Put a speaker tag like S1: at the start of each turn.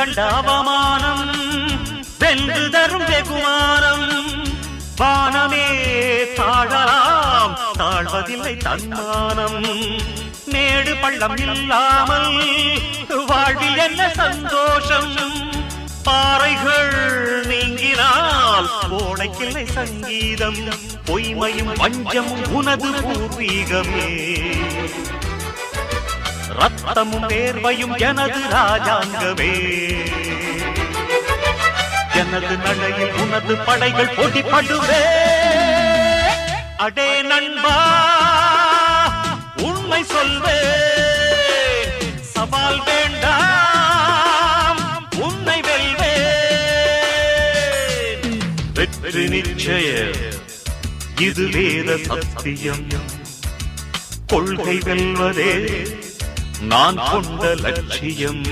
S1: கண்ட அவமானம் வென்று தரும் வெகுமானம் வானமே தாழலாம் தாழ்வதில்லை தன்மானம் மேடு பள்ளம் இல்லாமல் வாழ்வில் என்ன சந்தோஷம் பாறைகள் நீங்கினால் ஓடைக்கில்லை சங்கீதம் பொய்மையும் வஞ்சமும் உனது பூர்வீகமே ரத்தமும் வேர்வையும் எனது ராஜாங்கமே எனது நடையில் உனது படைகள் போட்டிப்படுவே அடே நண்பா உண்மை சொல்வே சவால் வேண்டாம் உன்னை வெல்வே வெற்றி நிச்சயம் இது வேத சத்தியம் கொள்கை வெல்வதே நான் கொண்ட லட்சியம்